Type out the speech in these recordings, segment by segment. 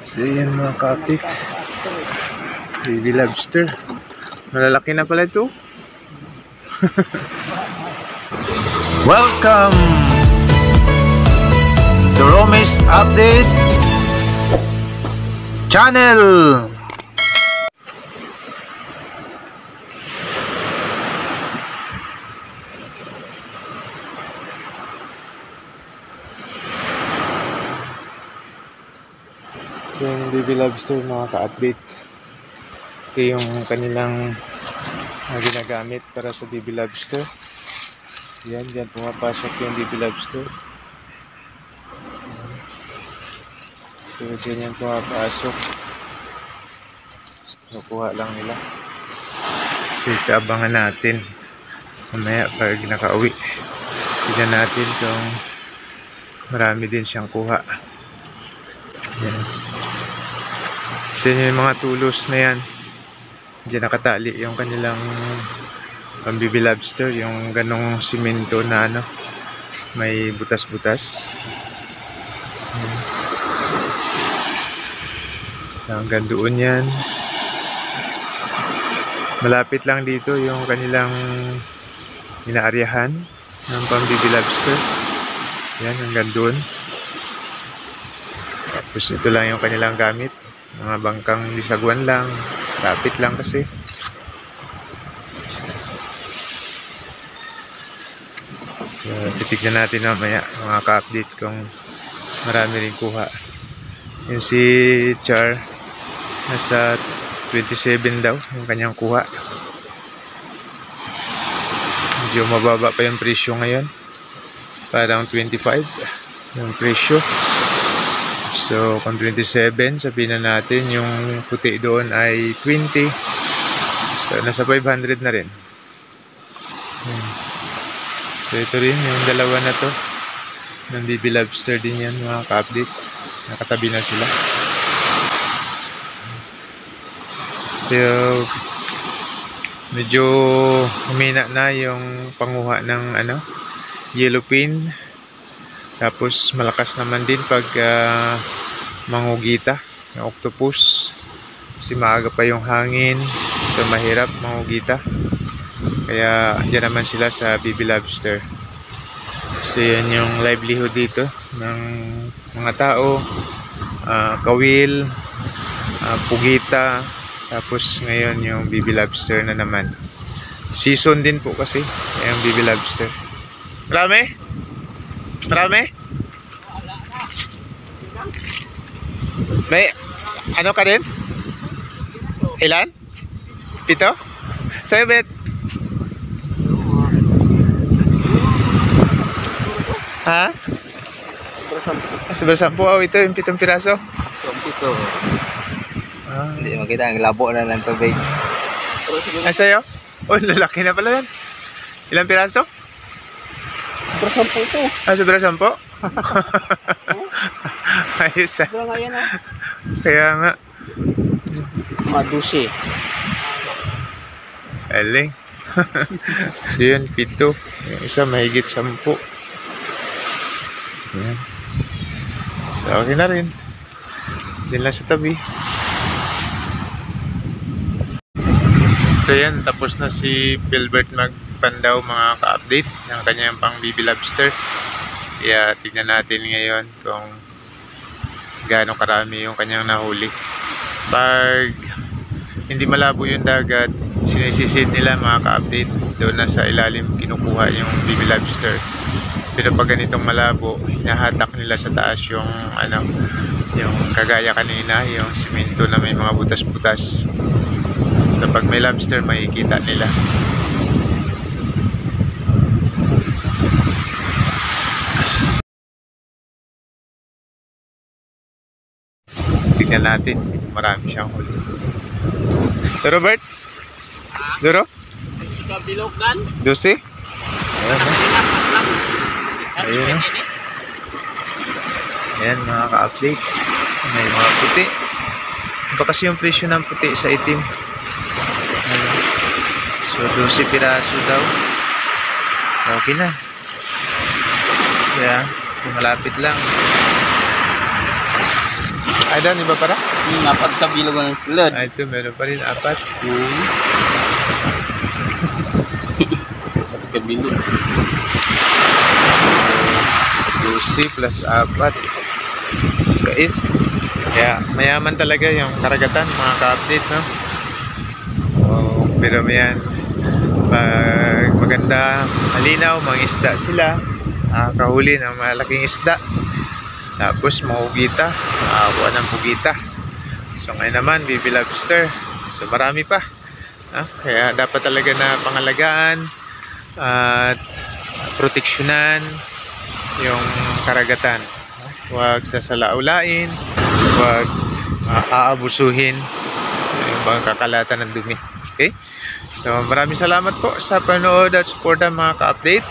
So yan mga kapit, baby lobster. Malalaki na pala ito. Welcome to Romis Update Channel. So yung baby lobster mga ka-update, ito yung kanilang ginagamit para sa baby lobster. Yan, dyan pumapasok yung baby lobster. So dyan yan pumapasok. So, kukuha lang nila. So ito abangan natin mamaya pag nakauwi. Tignan natin kung marami din siyang kuha. Yan. So yun yung mga tulos na yan. Diyan nakatali yung kanilang baby lobster, yung ganong simento na ano, may butas-butas. So hanggang doon yan. Malapit lang dito yung kanilang inaaryahan ng baby lobster. Yan, hanggang doon. Tapos ito lang yung kanilang gamit. Mga bangkang disagwan lang. Lapit lang kasi. So titignan natin mamaya mga ka-update kung marami rin kuha. Yung si Char, nasa 27 daw yung kanyang kuha. Medyo mababa pa yung presyo ngayon. Parang 25 yung presyo. So kung 27, sabihin na natin yung puti doon ay 20. So nasa 500 na rin. So ito rin yung dalawa na to ng baby lobster din yan mga ka-update. Nakatabi na sila. So medyo humina na yung panguha ng ano, yellowfin. Tapos malakas naman din pag mangugita ng octopus. Kasi maaga pa yung hangin. So mahirap mangugita. Kaya andyan naman sila sa baby lobster. So yan yung livelihood dito ng mga tao. Kawil, pugita. Tapos ngayon yung baby lobster na naman. Season din po kasi yung baby lobster. Marami? Marami? May ano ka din? Ilan? 7? Sa'yo, Bet? Ha? Sobrang 10. Oh, ito yung 7 piraso. 7. Hindi makita ang labo na ng tubig. Sa'yo? Oh, lalaki na pala yan. Ilang piraso? Sobrang 10 ito. Sobrang 10? Ayos ah. Sobrang nga yan ah. Kaya nga. Madusi. Aling. So yun, 7. Yung isa mahigit 10. Yan. So okay na rin. Din lang sa tabi. So yan, tapos na si Philbert magpandaw mga ka-update ng kanyang pang baby lobster. Kaya tignan natin ngayon kung gaano karami yung kanyang nahuli. Pag hindi malabo yung dagat, sinisisid nila mga ka-update. Doon na sa ilalim kinukuha yung baby lobster. Pero pag ganitong malabo, hinahatak nila sa taas yung ano, yung kagaya kanina, yung simento na may mga butas-butas. So pag may lobster, makikita nila. Tignan natin, marami siyang huli. Ito Robert? Duro? 12 bilogan? 12? Ayun. Ayan mga ka-update. May mga puti. Iba kasi yung presyo ng puti sa itim. So 12 piraso daw. Okay na. Kaya so malapit lang. Ay, Dan, iba para? Apat ka bilog ng silod. Ay, ito, meron pa rin, 4. Apat ka bilog. 2C plus 4. 6. Kaya, mayaman talaga yung karagatan, mga ka-update, no? Oh, pero yan, pag maganda, malinaw, mga isda sila, kahuli ng malaking isda. Tapos mahugita, makakuha ng hugita. So ngayon naman, baby lobster. So marami pa. Kaya dapat talaga na pangalagaan at proteksyonan yung karagatan. Huwag sasalaulain, huwag aabusuhin yung mga kakalatan ng dumi. Okay? So maraming salamat po sa panood at suporta mga ka-update.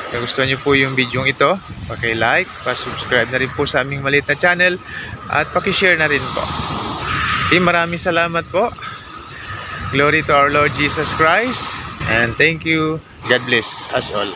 Kung gusto niyo po yung video ito, paki-like, pa-subscribe na rin po sa aming maliit na channel at paki-share na rin po. Okay, maraming salamat po. Glory to our Lord Jesus Christ and thank you. God bless us all.